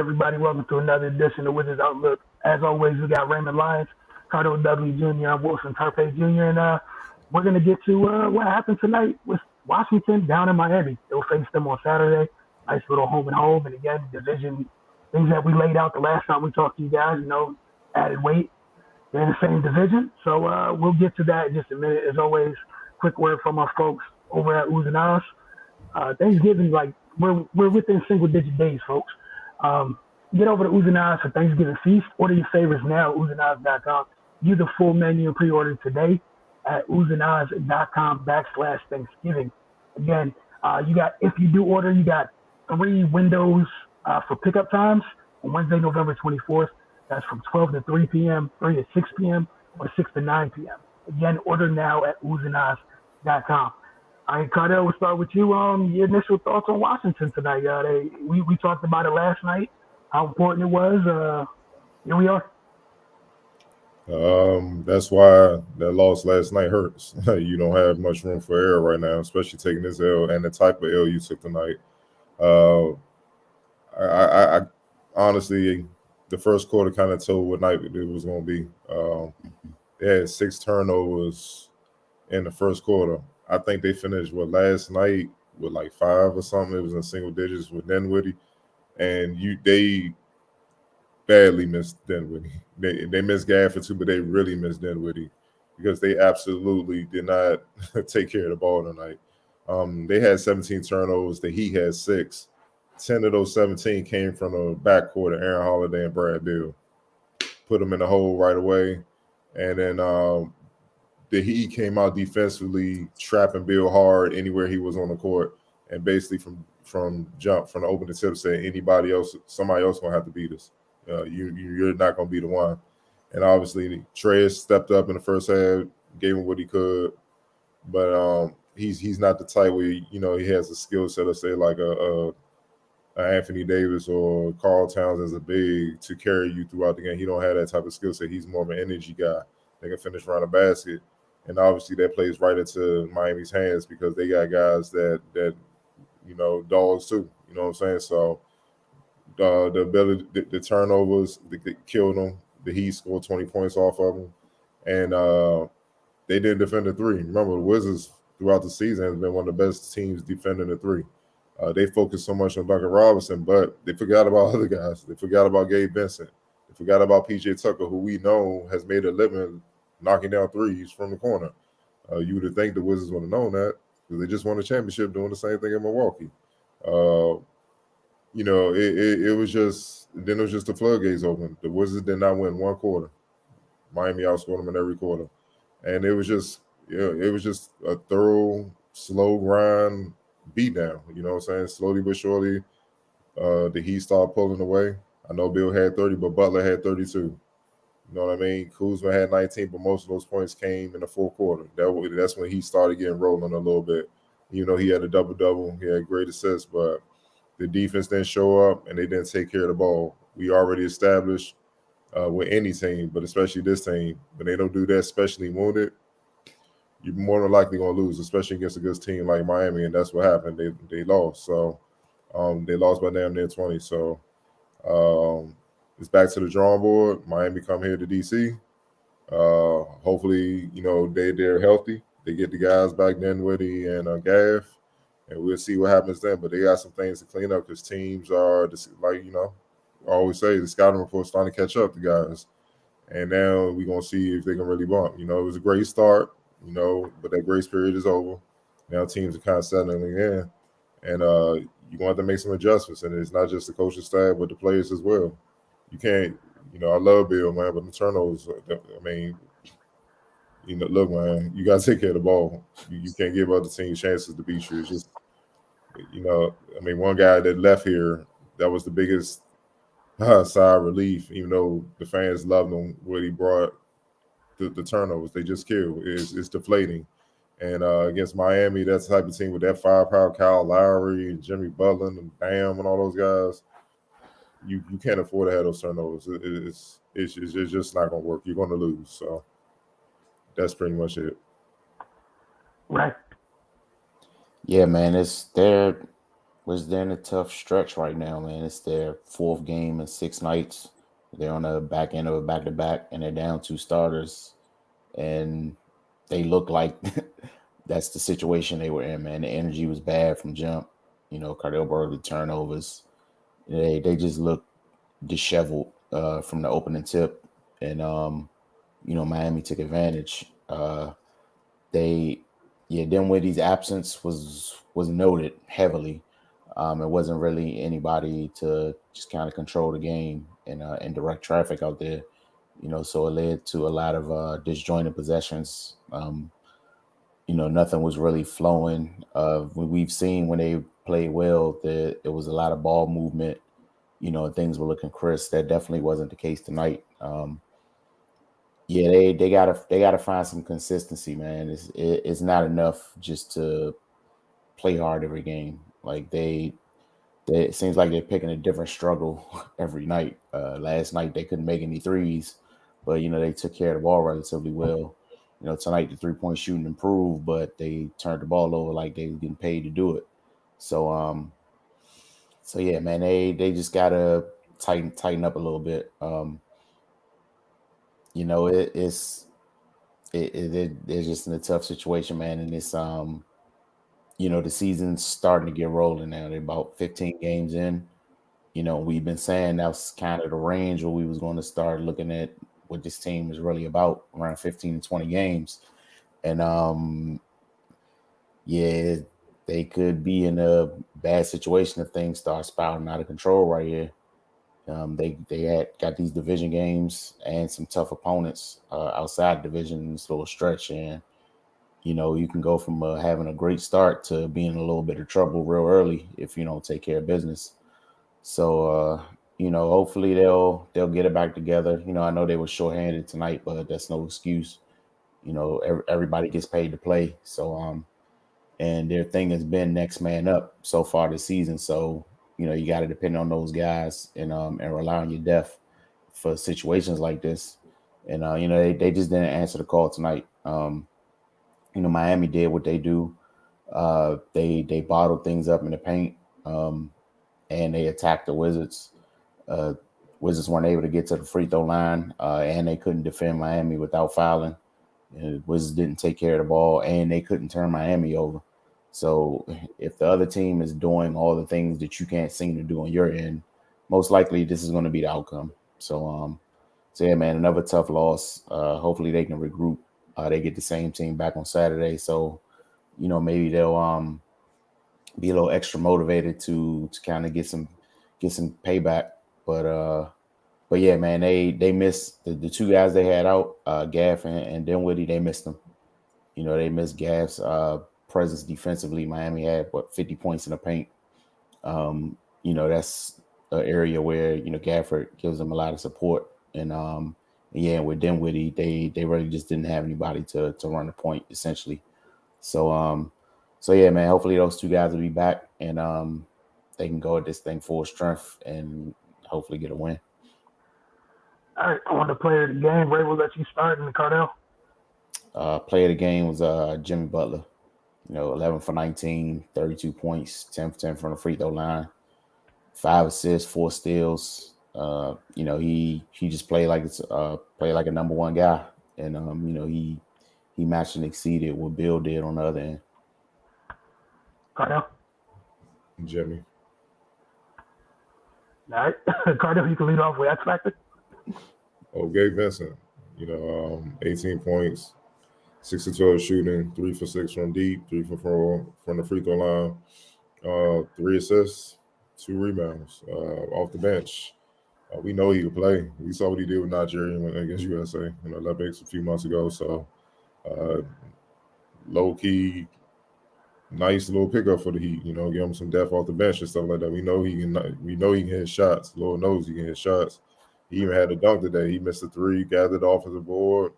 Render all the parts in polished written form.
everybody. Welcome to another edition of Wizards Outlook. As always, we got Raymond Lyons, Cardo W. Jr., and Wilson Tarpe Jr., and we're going to get to what happened tonight with Washington down in Miami. They'll face them on Saturday. Nice little home and home. And again, division things that we laid out the last time we talked to you guys, added weight. They're in the same division. So we'll get to that in just a minute. As always, quick word from our folks over at Oohs and Ahs. Thanksgiving, we're within single-digit days, folks. Get over to Oohs and Ahs for Thanksgiving feast. Order your favorites now at oohsandahs.com. View the full menu and pre-order today at oohsandahs.com/Thanksgiving. Again, if you do order, you got 3 windows for pickup times on Wednesday, November 24th. That's from 12 to 3 p.m., 3 to 6 p.m., or 6 to 9 p.m. Again, order now at oohsandahs.com. All right, Cardell, we'll start with you. Your initial thoughts on Washington tonight. We talked about it last night, how important it was. Here we are. That's why that loss last night hurts. You don't have much room for error right now, especially taking this L and the type of L you took tonight. I honestly, the first quarter kind of told what night it was going to be. They had 6 turnovers in the first quarter. I think they finished last night with 5 or something. It was in single digits with Dinwiddie, and they badly missed Dinwiddie. They missed Gafford too, but they really missed Dinwiddie because they absolutely did not take care of the ball tonight. They had 17 turnovers. The Heat had 6. 10 of those 17 came from the backcourt of Aaron Holiday and Brad Beal. Put them in the hole right away, and then the Heat came out defensively, trapping Bill hard anywhere he was on the court, and basically from jump, from the opening tip, saying somebody else gonna have to beat us. You're not gonna be the one. And obviously, Trey stepped up in the first half, gave him what he could, but he's not the type where he has a skill set of say like a Anthony Davis or Karl Towns as a big to carry you throughout the game. He don't have that type of skill set. He's more of an energy guy. They can finish around the basket. And obviously that plays right into Miami's hands because they got guys that dogs too. You know what I'm saying? So the ability, the turnovers, they killed them. The Heat scored 20 points off of them. And they didn't defend the 3. Remember, the Wizards throughout the season has been one of the best teams defending the 3. They focused so much on Duncan Robinson, but they forgot about other guys. They forgot about Gabe Vincent. They forgot about P.J. Tucker, who we know has made a living knocking down threes from the corner. You would think the Wizards would have known that because they just won a championship doing the same thing in Milwaukee. It was just the floodgates open. The Wizards did not win one quarter. Miami outscored them in every quarter, and it was just a thorough, slow grind beatdown. You know what I'm saying? Slowly but surely, the Heat started pulling away. I know Bill had 30, but Butler had 32. You know what I mean? Kuzma had 19, but most of those points came in the fourth quarter. That's when he started getting rolling a little bit. He had a double-double. He had great assists, but the defense didn't show up, and they didn't take care of the ball. We already established with any team, but especially this team, when they don't do that, especially wounded, you're more than likely going to lose, especially against a good team like Miami, and that's what happened. They lost. So they lost by damn near 20. So it's back to the drawing board. Miami come here to D.C. Hopefully, they're healthy. They get the guys back, Dinwiddie and Gaff, and we'll see what happens then. But they got some things to clean up because teams are, I always say, the scouting report's starting to catch up to guys. And now we're going to see if they can really bump. It was a great start. But that grace period is over. Now teams are kind of settling in, and you're going to have to make some adjustments. And it's not just the coaching staff, but the players as well. You can't, I love Bill, man, but the turnovers, look, man, you got to take care of the ball. You can't give other teams chances to beat you. It's just, one guy that left here, that was the biggest sigh of relief, even though the fans loved him, what he brought. The turnovers they just killed is deflating, and against Miami, that's the type of team with that firepower, Kyle Lowry, Jimmy Butler, and Bam, and all those guys. You can't afford to have those turnovers. It's just not going to work. You're going to lose. So that's pretty much it. Right. Yeah, man. They're was they're in a tough stretch right now, man. It's their fourth game in 6 nights. They're on the back end of a back to back, and they're down two starters, and they look like that's the situation they were in, man. The energy was bad from jump. Cardell Burke, the turnovers. They just look disheveled from the opening tip, and Miami took advantage. They Dinwiddie's absence was noted heavily. It wasn't really anybody to just kind of control the game and direct traffic out there. So it led to a lot of disjointed possessions. Nothing was really flowing. We've seen when they played well that it was a lot of ball movement. And things were looking crisp. That definitely wasn't the case tonight. They gotta find some consistency, man. It's not enough just to play hard every game. Like it seems like they're picking a different struggle every night. Last night they couldn't make any threes, but they took care of the ball relatively well. Tonight the 3-point shooting improved, but they turned the ball over like they were getting paid to do it. So yeah, man, they just gotta tighten up a little bit. It's they're just in a tough situation, man, and it's the season's starting to get rolling now. They're about 15 games in. We've been saying that's kind of the range where we was going to start looking at what this team is really about, around 15 to 20 games. And yeah, they could be in a bad situation if things start spiraling out of control right here. They had got these division games and some tough opponents outside division in this little stretch, and you can go from having a great start to being in a little bit of trouble real early if you don't take care of business. So hopefully they'll get it back together. I know they were shorthanded tonight, but that's no excuse. Everybody gets paid to play. So and their thing has been next man up so far this season. So you got to depend on those guys and rely on your depth for situations like this. And they just didn't answer the call tonight. Miami did what they do. They bottled things up in the paint, and they attacked the Wizards. Uh, Wizards weren't able to get to the free throw line, and they couldn't defend Miami without fouling. Wizards didn't take care of the ball, and they couldn't turn Miami over. So if the other team is doing all the things that you can't seem to do on your end, most likely this is going to be the outcome. So yeah, man, another tough loss. Hopefully they can regroup. They get the same team back on Saturday, so maybe they'll be a little extra motivated to kind of get some payback. But yeah, man, they missed the two guys they had out, Gaff and Dinwiddie. They missed them. They missed Gaff's presence defensively. Miami had 50 points in the paint. That's an area where Gafford gives them a lot of support, and yeah, with Dinwiddie, they really just didn't have anybody to run the point essentially. So yeah, man. Hopefully those two guys will be back, and they can go at this thing full strength and hopefully get a win. All right, I want to play the game. Ray will let you start in the Cardell. Player of the game was Jimmy Butler. 11 for 19, 32 points, 10 for 10 from the free throw line, 5 assists, 4 steals. He just played like a number one guy, and he matched and exceeded what Bill did on the other end. Cardell. Jimmy. All right, Cardell, you can lead off with X Factor. Oh, Gabe Vincent. 18 points, 6 to 12 shooting, 3 for 6 from deep, 3 for 4 from the free throw line, 3 assists, 2 rebounds off the bench. We know he could play. We saw what he did with Nigeria against USA in the Olympics a few months ago. So low key, nice little pickup for the Heat. Give him some depth off the bench and stuff like that. We know he can. We know he can hit shots. Lord knows he can hit shots. He even had a dunk today. He missed a 3, gathered off of the board.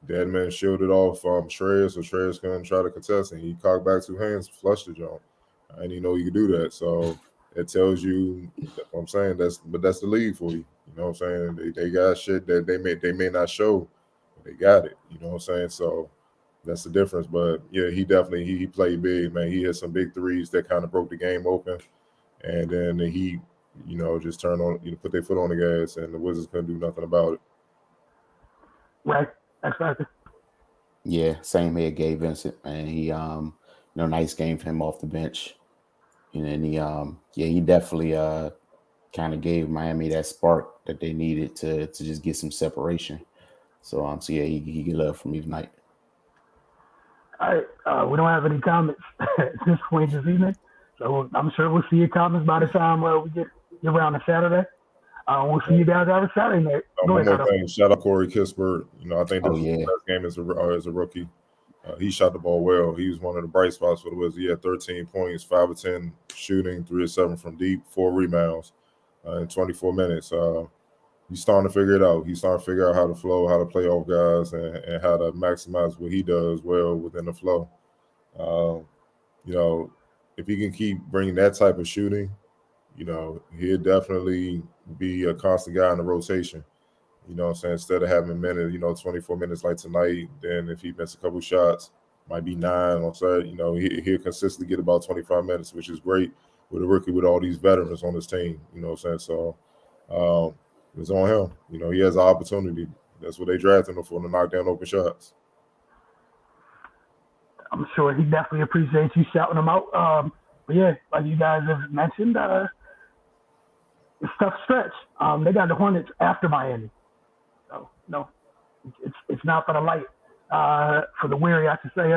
Deadman shielded off Shreyas, so Shreyas couldn't try to contest, and he cocked back 2 hands, flushed the jump. I didn't even know he could do that. So it tells you, that's what I'm saying, that's the league for you. You know what I'm saying? They got shit that they may not show, but they got it. You know what I'm saying? So that's the difference. But yeah, he definitely he played big, man. He had some big threes that kind of broke the game open. and then the Heat, just put their foot on the gas, and the Wizards couldn't do nothing about it. Right. Exactly. Yeah, same here, Gabe Vincent, and he nice game for him off the bench. And he definitely kind of gave Miami that spark that they needed to just get some separation. So he get love from me tonight. All right, we don't have any comments at this point this evening, so I'm sure we'll see your comments by the time we get around to Saturday. We'll see you guys out Saturday night. One more thing, shout out Corey Kispert. I think this is his best game as a rookie. He shot the ball well. He was one of the bright spots for the Wizards. He had 13 points, 5 of 10 shooting, 3 of 7 from deep, 4 rebounds in 24 minutes. He's starting to figure it out. He's starting to figure out how to flow, how to play off guys, and how to maximize what he does well within the flow. If he can keep bringing that type of shooting, he'll definitely be a constant guy in the rotation. Instead of having a minute, 24 minutes like tonight, then if he misses a couple shots, might be 9 or so, he'll consistently get about 25 minutes, which is great with a rookie with all these veterans on his team. So it's on him. He has an opportunity. That's what they drafted him for, to knock down open shots. I'm sure he definitely appreciates you shouting him out. But yeah, like you guys have mentioned, it's a tough stretch. They got the Hornets after Miami. So, it's not for the light. For the weary, I should say,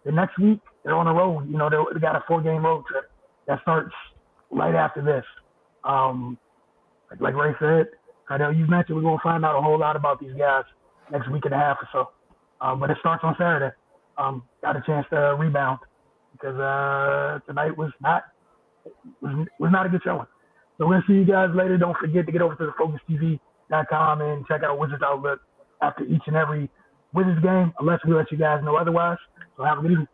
the next week, they're on the road. They got a 4-game road trip that starts right after this. Like Ray said, I know you mentioned we're going to find out a whole lot about these guys next week and a half or so. But it starts on Saturday. Got a chance to rebound because tonight was not a good showing. So we'll see you guys later. Don't forget to get over to thefocustv.com and check out Wizards Outlook after each and every Wizards game, unless we let you guys know otherwise. So have a good evening.